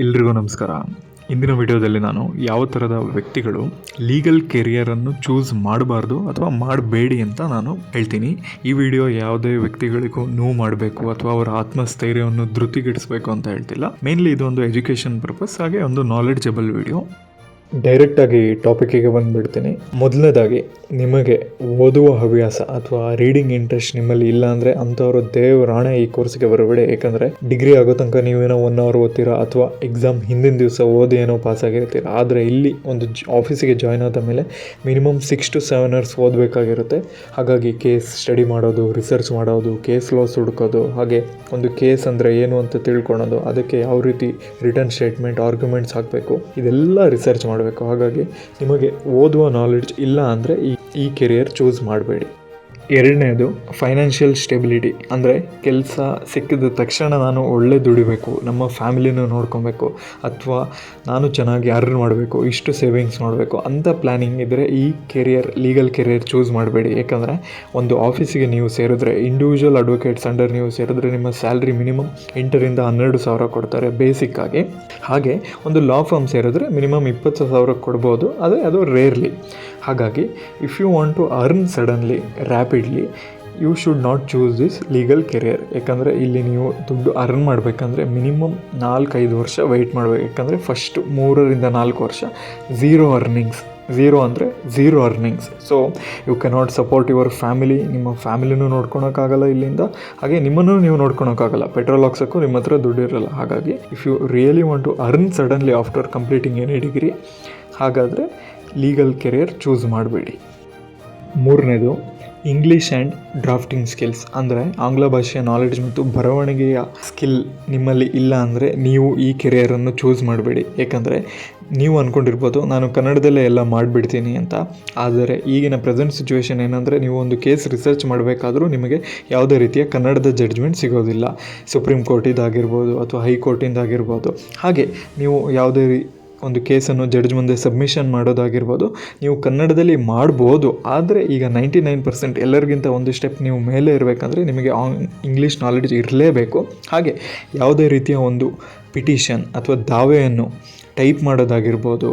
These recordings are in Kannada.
ಎಲ್ರಿಗೂ ನಮಸ್ಕಾರ. ಇಂದಿನ ವಿಡಿಯೋದಲ್ಲಿ ನಾನು ಯಾವ ಥರದ ವ್ಯಕ್ತಿಗಳು ಲೀಗಲ್ ಕೆರಿಯರನ್ನು ಚೂಸ್ ಮಾಡಬಾರ್ದು ಅಥವಾ ಮಾಡಬೇಡಿ ಅಂತ ನಾನು ಹೇಳ್ತೀನಿ. ಈ ವಿಡಿಯೋ ಯಾವುದೇ ವ್ಯಕ್ತಿಗಳಿಗೂ ನೋವು ಮಾಡಬೇಕು ಅಥವಾ ಅವರ ಆತ್ಮಸ್ಥೈರ್ಯವನ್ನು ಧೃತಿಗೆಡಿಸಬೇಕು ಅಂತ ಹೇಳ್ತಿಲ್ಲ. ಮೇನ್ಲಿ ಇದು ಒಂದು ಎಜುಕೇಷನ್ ಪರ್ಪಸ್, ಹಾಗೆ ಒಂದು ನಾಲೆಡ್ಜಬಲ್ ವಿಡಿಯೋ. ಡೈರೆಕ್ಟಾಗಿ ಟಾಪಿಕ್ಕಿಗೆ ಬಂದುಬಿಡ್ತೀನಿ. ಮೊದಲನೇದಾಗಿ, ನಿಮಗೆ ಓದುವ ಹವ್ಯಾಸ ಅಥವಾ ರೀಡಿಂಗ್ ಇಂಟ್ರೆಸ್ಟ್ ನಿಮ್ಮಲ್ಲಿ ಇಲ್ಲ ಅಂದರೆ ಅಂಥವರು ದೇವರಾಣೆ ಈ ಕೋರ್ಸ್ಗೆ ಬರಬೇಡಿ. ಯಾಕಂದರೆ ಡಿಗ್ರಿ ಆಗೋ ತನಕ ನೀವೇನೋ 1 hour ಓದ್ತೀರಾ ಅಥವಾ ಎಕ್ಸಾಮ್ ಹಿಂದಿನ ದಿವಸ ಓದಿ ಏನೋ ಪಾಸ್ ಆಗಿರ್ತೀರ. ಆದರೆ ಇಲ್ಲಿ ಒಂದು ಆಫೀಸಿಗೆ ಜಾಯ್ನ್ ಆದ ಮೇಲೆ ಮಿನಿಮಮ್ 6 to 7 hours ಓದಬೇಕಾಗಿರುತ್ತೆ. ಹಾಗಾಗಿ ಕೇಸ್ ಸ್ಟಡಿ ಮಾಡೋದು, ರಿಸರ್ಚ್ ಮಾಡೋದು, ಕೇಸ್ ಲಾಸ್ ಹುಡುಕೋದು, ಹಾಗೆ ಒಂದು ಕೇಸ್ ಅಂದರೆ ಏನು ಅಂತ ತಿಳ್ಕೊಳೋದು, ಅದಕ್ಕೆ ಯಾವ ರೀತಿ ರಿಟರ್ನ್ ಸ್ಟೇಟ್ಮೆಂಟ್, ಆರ್ಗ್ಯುಮೆಂಟ್ಸ್ ಹಾಕಬೇಕು, ಇದೆಲ್ಲ ರಿಸರ್ಚ್ ಮಾಡಬೇಕು. ಹಾಗಾಗಿ ನಿಮಗೆ ಓದುವ ನಾಲೆಡ್ಜ್ ಇಲ್ಲ ಅಂದರೆ ಈ ಕೆರಿಯರ್ ಚೂಸ್ ಮಾಡಬೇಡಿ. ಎರಡನೇದು, ಫೈನಾನ್ಷಿಯಲ್ ಸ್ಟೆಬಿಲಿಟಿ. ಅಂದರೆ ಕೆಲಸ ಸಿಕ್ಕಿದ ತಕ್ಷಣ ನಾನು ಒಳ್ಳೆ ದುಡಿಬೇಕು, ನಮ್ಮ ಫ್ಯಾಮಿಲಿನೂ ನೋಡ್ಕೊಬೇಕು, ಅಥವಾ ನಾನು ಚೆನ್ನಾಗಿ ಅರ್ನ್ ಮಾಡಬೇಕು, ಇಷ್ಟು ಸೇವಿಂಗ್ಸ್ ಮಾಡಬೇಕು ಅಂತ ಪ್ಲ್ಯಾನಿಂಗ್ ಇದ್ದರೆ ಈ ಲೀಗಲ್ ಕೆರಿಯರ್ ಚೂಸ್ ಮಾಡಬೇಡಿ. ಯಾಕಂದರೆ ಒಂದು ಆಫೀಸಿಗೆ ನೀವು ಸೇರಿದ್ರೆ, ಇಂಡಿವಿಜುವಲ್ ಅಡ್ವೊಕೇಟ್ಸ್ ಅಂಡರ್ ನೀವು ಸೇರಿದ್ರೆ ನಿಮ್ಮ ಸ್ಯಾಲ್ರಿ ಮಿನಿಮಮ್ 8,000 to 12,000 ಕೊಡ್ತಾರೆ ಬೇಸಿಕ್ಕಾಗಿ. ಹಾಗೆ ಒಂದು ಲಾ ಫರ್ಮ್ ಸೇರಿದ್ರೆ ಮಿನಿಮಮ್ 20,000 ಕೊಡ್ಬೋದು, ಆದರೆ ಅದು ರೇರ್ಲಿ. ಹಾಗಾಗಿ if you want to earn suddenly, rapidly, you should not choose this legal career. ಯಾಕಂದರೆ ಇಲ್ಲಿ ನೀವು ದುಡ್ಡು ಅರ್ನ್ ಮಾಡಬೇಕಂದ್ರೆ ಮಿನಿಮಮ್ 4-5 ವರ್ಷ ವೆಯ್ಟ್ ಮಾಡಬೇಕು. ಯಾಕಂದರೆ ಫಸ್ಟ್ 3 to 4 ವರ್ಷ ಝೀರೋ ಅರ್ನಿಂಗ್ಸ್. ಝೀರೋ ಅಂದರೆ zero earnings. So you cannot support your family. ನಿಮ್ಮ ಫ್ಯಾಮಿಲಿನೂ ನೋಡ್ಕೊಳಕ್ಕಾಗಲ್ಲ ಇಲ್ಲಿಂದ, ಹಾಗೆ ನಿಮ್ಮನ್ನು ನೀವು ನೋಡ್ಕೊಳಕ್ಕಾಗಲ್ಲ. ಪೆಟ್ರೋಲ್ ಹಾಕ್ಸೋಕ್ಕೂ ನಿಮ್ಮ ಹತ್ರ ದುಡ್ಡು ಇರೋಲ್ಲ. ಹಾಗಾಗಿ if you really want to earn suddenly after completing any degree, ಹಾಗಾದರೆ ಲೀಗಲ್ ಕೆರಿಯರ್ ಚೂಸ್ ಮಾಡಬೇಡಿ. ಮೂರನೇದು, ಇಂಗ್ಲೀಷ್ ಆ್ಯಂಡ್ ಡ್ರಾಫ್ಟಿಂಗ್ ಸ್ಕಿಲ್ಸ್. ಅಂದರೆ ಆಂಗ್ಲ ಭಾಷೆಯ ನಾಲೆಡ್ಜ್ ಮತ್ತು ಬರವಣಿಗೆಯ ಸ್ಕಿಲ್ ನಿಮ್ಮಲ್ಲಿ ಇಲ್ಲ ಅಂದರೆ ನೀವು ಈ ಕೆರಿಯರನ್ನು ಚೂಸ್ ಮಾಡಬೇಡಿ. ಏಕೆಂದರೆ ನೀವು ಅಂದ್ಕೊಂಡಿರ್ಬೋದು ನಾನು ಕನ್ನಡದಲ್ಲೇ ಎಲ್ಲ ಮಾಡಿಬಿಡ್ತೀನಿ ಅಂತ. ಆದರೆ ಈಗಿನ ಪ್ರೆಸೆಂಟ್ ಸಿಚುವೇಶನ್ ಏನಂದರೆ, ನೀವು ಒಂದು ಕೇಸ್ ರಿಸರ್ಚ್ ಮಾಡಬೇಕಾದ್ರೂ ನಿಮಗೆ ಯಾವುದೇ ರೀತಿಯ ಕನ್ನಡದ ಜಡ್ಜ್ಮೆಂಟ್ ಸಿಗೋದಿಲ್ಲ. ಸುಪ್ರೀಂ ಕೋರ್ಟಿಂದಾಗಿರ್ಬೋದು ಅಥವಾ ಹೈಕೋರ್ಟಿಂದಾಗಿರ್ಬೋದು. ಹಾಗೆ ನೀವು ಯಾವುದೇ ಒಂದು ಕೇಸನ್ನು ಜಡ್ಜ್ ಮುಂದೆ ಸಬ್ಮಿಷನ್ ಮಾಡೋದಾಗಿರ್ಬೋದು, ನೀವು ಕನ್ನಡದಲ್ಲಿ ಮಾಡ್ಬೋದು. ಆದರೆ ಈಗ 99% ಎಲ್ಲರಿಗಿಂತ ಒಂದು ಸ್ಟೆಪ್ ನೀವು ಮೇಲೆ ಇರಬೇಕಂದ್ರೆ ನಿಮಗೆ ಇಂಗ್ಲೀಷ್ ನಾಲೆಡ್ಜ್ ಇರಲೇಬೇಕು. ಹಾಗೆ ಯಾವುದೇ ರೀತಿಯ ಒಂದು ಪಿಟಿಷನ್ ಅಥವಾ ದಾವೆಯನ್ನು ಟೈಪ್ ಮಾಡೋದಾಗಿರ್ಬೋದು,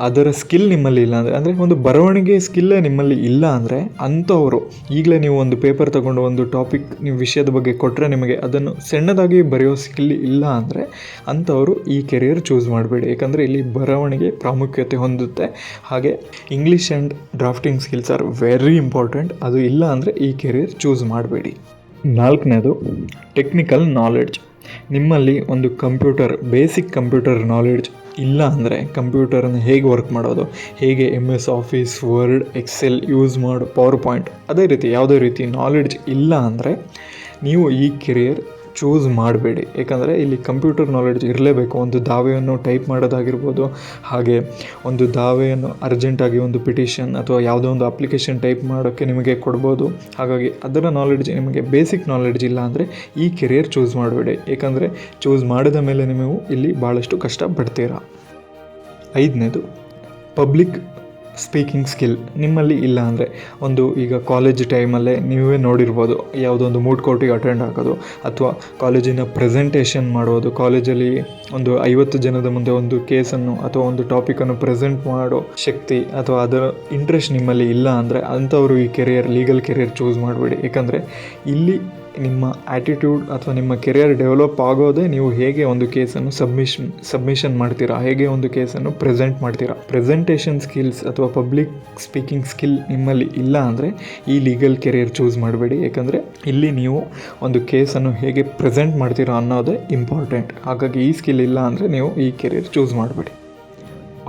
ಅದರ ಸ್ಕಿಲ್ ನಿಮ್ಮಲ್ಲಿ ಇಲ್ಲ ಅಂದರೆ ಒಂದು ಬರವಣಿಗೆ ಸ್ಕಿಲ್ಲೇ ನಿಮ್ಮಲ್ಲಿ ಇಲ್ಲ ಅಂದರೆ ಅಂಥವರು, ಈಗಲೇ ನೀವು ಒಂದು ಪೇಪರ್ ತಗೊಂಡು ಒಂದು ಟಾಪಿಕ್ ನೀವು ವಿಷಯದ ಬಗ್ಗೆ ಕೊಟ್ಟರೆ ನಿಮಗೆ ಅದನ್ನು ಸಣ್ಣದಾಗಿ ಬರೆಯೋ ಸ್ಕಿಲ್ ಇಲ್ಲ ಅಂದರೆ ಅಂಥವರು ಈ ಕೆರಿಯರ್ ಚೂಸ್ ಮಾಡಬೇಡಿ. ಯಾಕಂದರೆ ಇಲ್ಲಿ ಬರವಣಿಗೆ ಪ್ರಾಮುಖ್ಯತೆ ಹೊಂದುತ್ತೆ. ಹಾಗೆ English and drafting skills are very important. ಅದು ಇಲ್ಲ ಅಂದರೆ ಈ ಕೆರಿಯರ್ ಚೂಸ್ ಮಾಡಬೇಡಿ. ನಾಲ್ಕನೇದು, ಟೆಕ್ನಿಕಲ್ ನಾಲೆಡ್ಜ್. ನಿಮ್ಮಲ್ಲಿ ಒಂದು ಬೇಸಿಕ್ ಕಂಪ್ಯೂಟರ್ ನಾಲೆಡ್ಜ್ ಇಲ್ಲ ಅಂದರೆ, ಕಂಪ್ಯೂಟರನ್ನು ಹೇಗೆ ವರ್ಕ್ ಮಾಡೋದು, ಹೇಗೆ MS office, word, excel use ಮಾಡೋ, ಪವರ್ ಪಾಯಿಂಟ್, ಅದೇ ರೀತಿ ಯಾವುದೇ ರೀತಿ ನಾಲೆಡ್ಜ್ ಇಲ್ಲ ಅಂದರೆ ನೀವು ಈ ಕೆರಿಯರ್ ಚೂಸ್ ಮಾಡಬೇಡಿ. ಏಕೆಂದರೆ ಇಲ್ಲಿ ಕಂಪ್ಯೂಟರ್ ನಾಲೆಡ್ಜ್ ಇರಲೇಬೇಕು. ಒಂದು ದಾವೆಯನ್ನು ಟೈಪ್ ಮಾಡೋದಾಗಿರ್ಬೋದು, ಹಾಗೆ ಒಂದು ದಾವೆಯನ್ನು ಅರ್ಜೆಂಟಾಗಿ ಒಂದು ಪಿಟಿಷನ್ ಅಥವಾ ಯಾವುದೋ ಒಂದು ಅಪ್ಲಿಕೇಶನ್ ಟೈಪ್ ಮಾಡೋಕ್ಕೆ ನಿಮಗೆ ಕೊಡ್ಬೋದು. ಹಾಗಾಗಿ ಅದರ ನಾಲೆಡ್ಜ್ ನಿಮಗೆ ಬೇಸಿಕ್ ನಾಲೆಡ್ಜ್ ಇಲ್ಲ ಅಂದರೆ ಈ ಕೆರಿಯರ್ ಚೂಸ್ ಮಾಡಬೇಡಿ. ಏಕೆಂದರೆ ಚೂಸ್ ಮಾಡಿದ ಮೇಲೆ ನೀವು ಇಲ್ಲಿ ಭಾಳಷ್ಟು ಕಷ್ಟಪಡ್ತೀರಾ. ಐದನೇದು, ಪಬ್ಲಿಕ್ ಸ್ಪೀಕಿಂಗ್ ಸ್ಕಿಲ್ ನಿಮ್ಮಲ್ಲಿ ಇಲ್ಲ ಅಂದರೆ, ಈಗ ಕಾಲೇಜ್ ಟೈಮಲ್ಲೇ ನೀವೇ ನೋಡಿರ್ಬೋದು, ಯಾವುದೋ ಒಂದು ಮೂಡ್ ಕೋರ್ಟಿಗೆ ಅಟೆಂಡ್ ಆಗೋದು ಅಥವಾ ಕಾಲೇಜಿನ ಪ್ರೆಸೆಂಟೇಷನ್ ಮಾಡೋದು, ಕಾಲೇಜಲ್ಲಿ ಒಂದು 50 ಜನದ ಮುಂದೆ ಒಂದು ಕೇಸನ್ನು ಅಥವಾ ಒಂದು ಟಾಪಿಕನ್ನು ಪ್ರೆಸೆಂಟ್ ಮಾಡೋ ಶಕ್ತಿ ಅಥವಾ ಅದರ ಇಂಟ್ರೆಸ್ಟ್ ನಿಮ್ಮಲ್ಲಿ ಇಲ್ಲ ಅಂದರೆ ಅಂಥವರು ಈ ಲೀಗಲ್ ಕೆರಿಯರ್ ಚೂಸ್ ಮಾಡಬೇಡಿ. ಏಕೆಂದರೆ ಇಲ್ಲಿ ನಿಮ್ಮ ಆ್ಯಟಿಟ್ಯೂಡ್ ಅಥವಾ ನಿಮ್ಮ ಕೆರಿಯರ್ ಡೆವಲಪ್ ಆಗೋದೇ ನೀವು ಹೇಗೆ ಒಂದು ಕೇಸನ್ನು ಸಬ್ಮಿಷನ್ ಮಾಡ್ತೀರಾ, ಹೇಗೆ ಒಂದು ಕೇಸನ್ನು ಪ್ರೆಸೆಂಟ್ ಮಾಡ್ತೀರಾ. ಪ್ರೆಸೆಂಟೇಷನ್ ಸ್ಕಿಲ್ಸ್ ಅಥವಾ ಪಬ್ಲಿಕ್ ಸ್ಪೀಕಿಂಗ್ ಸ್ಕಿಲ್ ನಿಮ್ಮಲ್ಲಿ ಇಲ್ಲ ಅಂದರೆ ಈ ಲೀಗಲ್ ಕೆರಿಯರ್ ಚೂಸ್ ಮಾಡಬೇಡಿ. ಯಾಕಂದರೆ ಇಲ್ಲಿ ನೀವು ಒಂದು ಕೇಸನ್ನು ಹೇಗೆ ಪ್ರೆಸೆಂಟ್ ಮಾಡ್ತೀರಾ ಅನ್ನೋದೇ ಇಂಪಾರ್ಟೆಂಟ್. ಹಾಗಾಗಿ ಈ ಸ್ಕಿಲ್ ಇಲ್ಲ ಅಂದರೆ ನೀವು ಈ ಕೆರಿಯರ್ ಚೂಸ್ ಮಾಡಬೇಡಿ.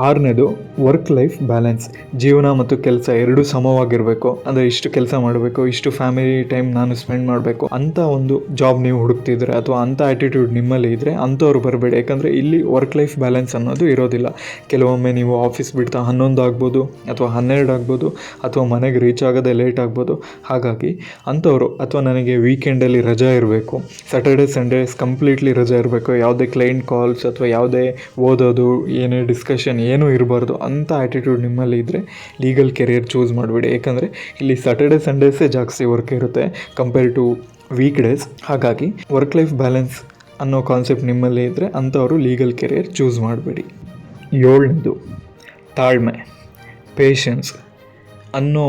ಆರನೇದು, ವರ್ಕ್ ಲೈಫ್ ಬ್ಯಾಲೆನ್ಸ್. ಜೀವನ ಮತ್ತು ಕೆಲಸ ಎರಡೂ ಸಮವಾಗಿರಬೇಕು. ಅಂದರೆ ಇಷ್ಟು ಕೆಲಸ ಮಾಡಬೇಕು, ಇಷ್ಟು ಫ್ಯಾಮಿಲಿ ಟೈಮ್ ನಾನು ಸ್ಪೆಂಡ್ ಮಾಡಬೇಕು ಅಂತ ಒಂದು ಜಾಬ್ ನೀವು ಹುಡುಕ್ತಿದ್ರೆ ಅಥವಾ ಅಂಥ ಆ್ಯಟಿಟ್ಯೂಡ್ ನಿಮ್ಮಲ್ಲಿ ಇದ್ದರೆ ಅಂಥವ್ರು ಬರಬೇಡಿ. ಯಾಕಂದರೆ ಇಲ್ಲಿ ವರ್ಕ್ ಲೈಫ್ ಬ್ಯಾಲೆನ್ಸ್ ಅನ್ನೋದು ಇರೋದಿಲ್ಲ. ಕೆಲವೊಮ್ಮೆ ನೀವು ಆಫೀಸ್ ಬಿಡ್ತಾ 11 ಆಗ್ಬೋದು ಅಥವಾ 12 ಆಗ್ಬೋದು, ಅಥವಾ ಮನೆಗೆ ರೀಚ್ ಆಗೋದೇ ಲೇಟ್ ಆಗ್ಬೋದು. ಹಾಗಾಗಿ ಅಂಥವರು, ಅಥವಾ ನನಗೆ ವೀಕೆಂಡಲ್ಲಿ ರಜಾ ಇರಬೇಕು, ಸ್ಯಾಟರ್ಡೇ ಸಂಡೇಸ್ ಕಂಪ್ಲೀಟ್ಲಿ ರಜಾ ಇರಬೇಕು, ಯಾವುದೇ ಕ್ಲೈಂಟ್ ಕಾಲ್ಸ್ ಅಥವಾ ಯಾವುದೇ ಓದೋದು, ಏನೇ ಡಿಸ್ಕಷನ್ ಏನೂ ಇರಬಾರ್ದು ಅಂಥ ಆ್ಯಟಿಟ್ಯೂಡ್ ನಿಮ್ಮಲ್ಲಿ ಇದ್ದರೆ ಲೀಗಲ್ ಕೆರಿಯರ್ ಚೂಸ್ ಮಾಡಬೇಡಿ. ಏಕೆಂದರೆ ಇಲ್ಲಿ ಸ್ಯಾಟರ್ಡೇ ಸಂಡೇಸೇ ಜಾಸ್ತಿ ವರ್ಕ್ ಇರುತ್ತೆ ಕಂಪೇರ್ ಟು ವೀಕ್ ಡೇಸ್. ಹಾಗಾಗಿ ವರ್ಕ್ ಲೈಫ್ ಬ್ಯಾಲೆನ್ಸ್ ಅನ್ನೋ ಕಾನ್ಸೆಪ್ಟ್ ನಿಮ್ಮಲ್ಲಿ ಇದ್ದರೆ ಅಂಥವರು ಲೀಗಲ್ ಕೆರಿಯರ್ ಚೂಸ್ ಮಾಡಬೇಡಿ. 7ನೇದು ತಾಳ್ಮೆ, ಪೇಷನ್ಸ್ ಅನ್ನೋ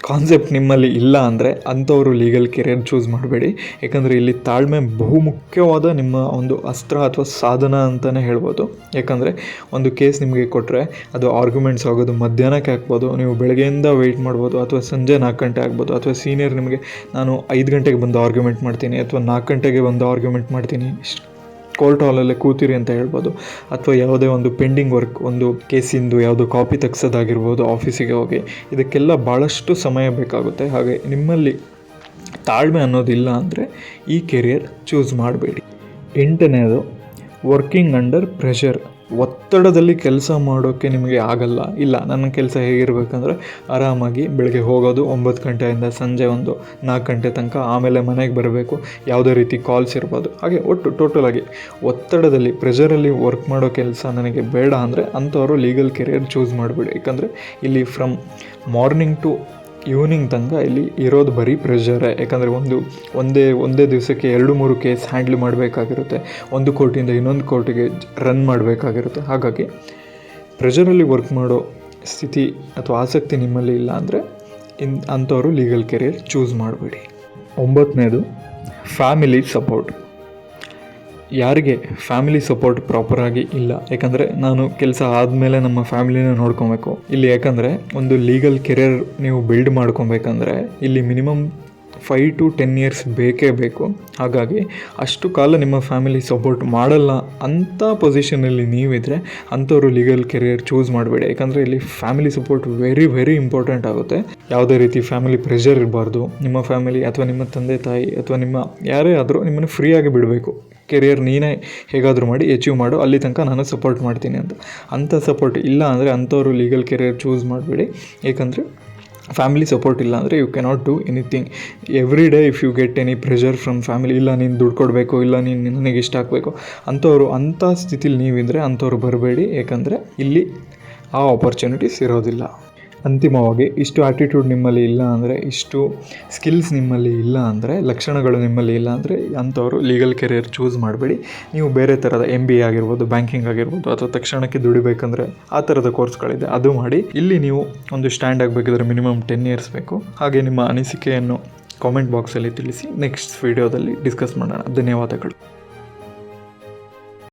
ಕಾನ್ಸೆಪ್ಟ್ ನಿಮ್ಮಲ್ಲಿ ಇಲ್ಲ ಅಂದರೆ ಅಂಥವರು ಲೀಗಲ್ ಕೆರಿಯರ್ ಚೂಸ್ ಮಾಡಬೇಡಿ. ಯಾಕಂದರೆ ಇಲ್ಲಿ ತಾಳ್ಮೆ ಬಹುಮುಖ್ಯವಾದ ನಿಮ್ಮ ಒಂದು ಅಸ್ತ್ರ ಅಥವಾ ಸಾಧನ ಅಂತಲೇ ಹೇಳ್ಬೋದು. ಯಾಕಂದರೆ ಒಂದು ಕೇಸ್ ನಿಮಗೆ ಕೊಟ್ಟರೆ ಅದು ಆರ್ಗ್ಯುಮೆಂಟ್ಸ್ ಆಗೋದು ಮಧ್ಯಾಹ್ನಕ್ಕೆ ಆಗ್ಬೋದು, ನೀವು ಬೆಳಗ್ಗೆಯಿಂದ ವೆಯ್ಟ್ ಮಾಡ್ಬೋದು, ಅಥವಾ ಸಂಜೆ 4 ಗಂಟೆ ಆಗ್ಬೋದು, ಅಥವಾ ಸೀನಿಯರ್ ನಿಮಗೆ ನಾನು 5 ಗಂಟೆಗೆ ಬಂದು ಆರ್ಗ್ಯುಮೆಂಟ್ ಮಾಡ್ತೀನಿ ಅಥವಾ 4 ಗಂಟೆಗೆ ಬಂದು ಆರ್ಗ್ಯುಮೆಂಟ್ ಮಾಡ್ತೀನಿ, ಕೋರ್ಟ್ ಹಾಲಲ್ಲೇ ಕೂತಿರಿ ಅಂತ ಹೇಳ್ಬೋದು. ಅಥವಾ ಯಾವುದೇ ಒಂದು ಪೆಂಡಿಂಗ್ ವರ್ಕ್, ಒಂದು ಕೇಸಿಂದು ಯಾವುದೋ ಕಾಪಿ ತೆಗ್ಸೋದಾಗಿರ್ಬೋದು ಆಫೀಸಿಗೆ ಹೋಗಿ, ಇದಕ್ಕೆಲ್ಲ ಭಾಳಷ್ಟು ಸಮಯ ಬೇಕಾಗುತ್ತೆ. ಹಾಗೆ ನಿಮ್ಮಲ್ಲಿ ತಾಳ್ಮೆ ಅನ್ನೋದಿಲ್ಲ ಅಂದರೆ ಈ ಕೆರಿಯರ್ ಚೂಸ್ ಮಾಡಬೇಡಿ. 8ನೇದು ವರ್ಕಿಂಗ್ ಅಂಡರ್ ಪ್ರೆಷರ್. ಒತ್ತಡದಲ್ಲಿ ಕೆಲಸ ಮಾಡೋಕ್ಕೆ ನಿಮಗೆ ಆಗಲ್ಲ. ಇಲ್ಲ, ನನ್ನ ಕೆಲಸ ಹೇಗಿರಬೇಕಂದ್ರೆ ಆರಾಮಾಗಿ ಬೆಳಗ್ಗೆ ಹೋಗೋದು 9 ಗಂಟೆಯಿಂದ ಸಂಜೆ ಒಂದು 4 ಗಂಟೆ ತನಕ, ಆಮೇಲೆ ಮನೆಗೆ ಬರಬೇಕು, ಯಾವುದೇ ರೀತಿ ಕಾಲ್ಸ್ ಇರ್ಬೋದು. ಹಾಗೆ ಒಟ್ಟು ಟೋಟಲಾಗಿ ಒತ್ತಡದಲ್ಲಿ ಪ್ರೆಷರಲ್ಲಿ ವರ್ಕ್ ಮಾಡೋ ಕೆಲಸ ನನಗೆ ಬೇಡ ಅಂದರೆ ಅಂಥವರು ಲೀಗಲ್ ಕೆರಿಯರ್ ಚೂಸ್ ಮಾಡಿಬಿಡಿ. ಯಾಕಂದರೆ ಇಲ್ಲಿ ಫ್ರಮ್ ಮಾರ್ನಿಂಗ್ ಟು ಈವ್ನಿಂಗ್ ತನಕ ಇಲ್ಲಿ ಇರೋದು ಬರೀ ಪ್ರೆಷರೇ. ಯಾಕಂದರೆ ಒಂದೇ ದಿವಸಕ್ಕೆ 2-3 ಕೇಸ್ ಹ್ಯಾಂಡ್ಲ್ ಮಾಡಬೇಕಾಗಿರುತ್ತೆ, ಒಂದು ಕೋರ್ಟಿಂದ ಇನ್ನೊಂದು ಕೋರ್ಟಿಗೆ ರನ್ ಮಾಡಬೇಕಾಗಿರುತ್ತೆ. ಹಾಗಾಗಿ ಪ್ರೆಷರಲ್ಲಿ ವರ್ಕ್ ಮಾಡೋ ಸ್ಥಿತಿ ಅಥವಾ ಆಸಕ್ತಿ ನಿಮ್ಮಲ್ಲಿ ಇಲ್ಲ ಅಂದರೆ ಅಂಥವರು ಲೀಗಲ್ ಕೆರಿಯರ್ ಚೂಸ್ ಮಾಡಬೇಡಿ. 9ನೇದು ಫ್ಯಾಮಿಲಿ ಸಪೋರ್ಟ್. ಯಾರಿಗೆ ಫ್ಯಾಮಿಲಿ ಸಪೋರ್ಟ್ ಪ್ರಾಪರಾಗಿ ಇಲ್ಲ, ಯಾಕಂದರೆ ನಾನು ಕೆಲಸ ಆದಮೇಲೆ ನಮ್ಮ ಫ್ಯಾಮಿಲಿನ ನೋಡ್ಕೊಬೇಕು ಇಲ್ಲಿ. ಯಾಕಂದರೆ ಒಂದು ಲೀಗಲ್ ಕೆರಿಯರ್ ನೀವು ಬಿಲ್ಡ್ ಮಾಡ್ಕೊಬೇಕಂದ್ರೆ ಇಲ್ಲಿ ಮಿನಿಮಮ್ 5 to 10 years ಬೇಕೇ ಬೇಕು. ಹಾಗಾಗಿ ಅಷ್ಟು ಕಾಲ ನಿಮ್ಮ ಫ್ಯಾಮಿಲಿ ಸಪೋರ್ಟ್ ಮಾಡಲ್ಲ ಅಂಥ ಪೊಸಿಷನಲ್ಲಿ ನೀವಿದ್ರೆ ಅಂಥವ್ರು ಲೀಗಲ್ ಕೆರಿಯರ್ ಚೂಸ್ ಮಾಡಬೇಡಿ. ಯಾಕಂದರೆ ಇಲ್ಲಿ ಫ್ಯಾಮಿಲಿ ಸಪೋರ್ಟ್ ವೆರಿ ಇಂಪಾರ್ಟೆಂಟ್ ಆಗುತ್ತೆ. ಯಾವುದೇ ರೀತಿ ಫ್ಯಾಮಿಲಿ ಪ್ರೆಷರ್ ಇರಬಾರ್ದು. ನಿಮ್ಮ ಫ್ಯಾಮಿಲಿ ಅಥವಾ ನಿಮ್ಮ ತಂದೆ ತಾಯಿ ಅಥವಾ ನಿಮ್ಮ ಯಾರೇ ಆದರೂ ನಿಮ್ಮನ್ನು ಫ್ರೀಯಾಗಿ ಬಿಡಬೇಕು. ಕೆರಿಯರ್ ನೀನೇ ಹೇಗಾದರೂ ಮಾಡಿ ಅಚೀವ್ ಮಾಡು, ಅಲ್ಲಿ ತನಕ ನಾನು ಸಪೋರ್ಟ್ ಮಾಡ್ತೀನಿ ಅಂತ. ಅಂಥ ಸಪೋರ್ಟ್ ಇಲ್ಲ ಅಂದರೆ ಅಂಥವ್ರು ಲೀಗಲ್ ಕೆರಿಯರ್ ಚೂಸ್ ಮಾಡಬೇಡಿ. ಏಕೆಂದರೆ ಫ್ಯಾಮಿಲಿ ಸಪೋರ್ಟ್ ಇಲ್ಲ ಅಂದರೆ you cannot do anything. Every day if you get any pressure from family, ಇಲ್ಲ ನೀನು ದುಡ್ಡು ಕೊಡಬೇಕು, ಇಲ್ಲ ನೀನು ನನಗೆ ಇಷ್ಟ ಆಗಬೇಕು, ಅಂಥ ಸ್ಥಿತಿಲಿ ನೀವಿದ್ದರೆ ಅಂಥವ್ರು ಬರಬೇಡಿ. ಏಕೆಂದರೆ ಇಲ್ಲಿ ಆ ಆಪರ್ಚುನಿಟೀಸ್ ಇರೋದಿಲ್ಲ. ಅಂತಿಮವಾಗಿ ಇಷ್ಟು ಆ್ಯಟಿಟ್ಯೂಡ್ ನಿಮ್ಮಲ್ಲಿ ಇಲ್ಲ ಅಂದರೆ, ಇಷ್ಟು ಸ್ಕಿಲ್ಸ್ ನಿಮ್ಮಲ್ಲಿ ಇಲ್ಲ ಅಂದರೆ, ಲಕ್ಷಣಗಳು ನಿಮ್ಮಲ್ಲಿ ಇಲ್ಲ ಅಂದರೆ ಅಂಥವರು ಲೀಗಲ್ ಕೆರಿಯರ್ ಚೂಸ್ ಮಾಡಬೇಡಿ. ನೀವು ಬೇರೆ ಥರದ MBA ಆಗಿರ್ಬೋದು, ಬ್ಯಾಂಕಿಂಗ್ ಆಗಿರ್ಬೋದು, ಅಥವಾ ತಕ್ಷಣಕ್ಕೆ ದುಡಿಬೇಕಂದ್ರೆ ಆ ಥರದ ಕೋರ್ಸ್ಗಳಿದೆ, ಅದು ಮಾಡಿ. ಇಲ್ಲಿ ನೀವು ಒಂದು ಸ್ಟ್ಯಾಂಡ್ ಆಗಬೇಕಿದ್ರೆ ಮಿನಿಮಮ್ 10 years ಬೇಕು. ಹಾಗೆ ನಿಮ್ಮ ಅನಿಸಿಕೆಯನ್ನು ಕಾಮೆಂಟ್ ಬಾಕ್ಸಲ್ಲಿ ತಿಳಿಸಿ. ನೆಕ್ಸ್ಟ್ ವಿಡಿಯೋದಲ್ಲಿ ಡಿಸ್ಕಸ್ ಮಾಡೋಣ. ಧನ್ಯವಾದಗಳು.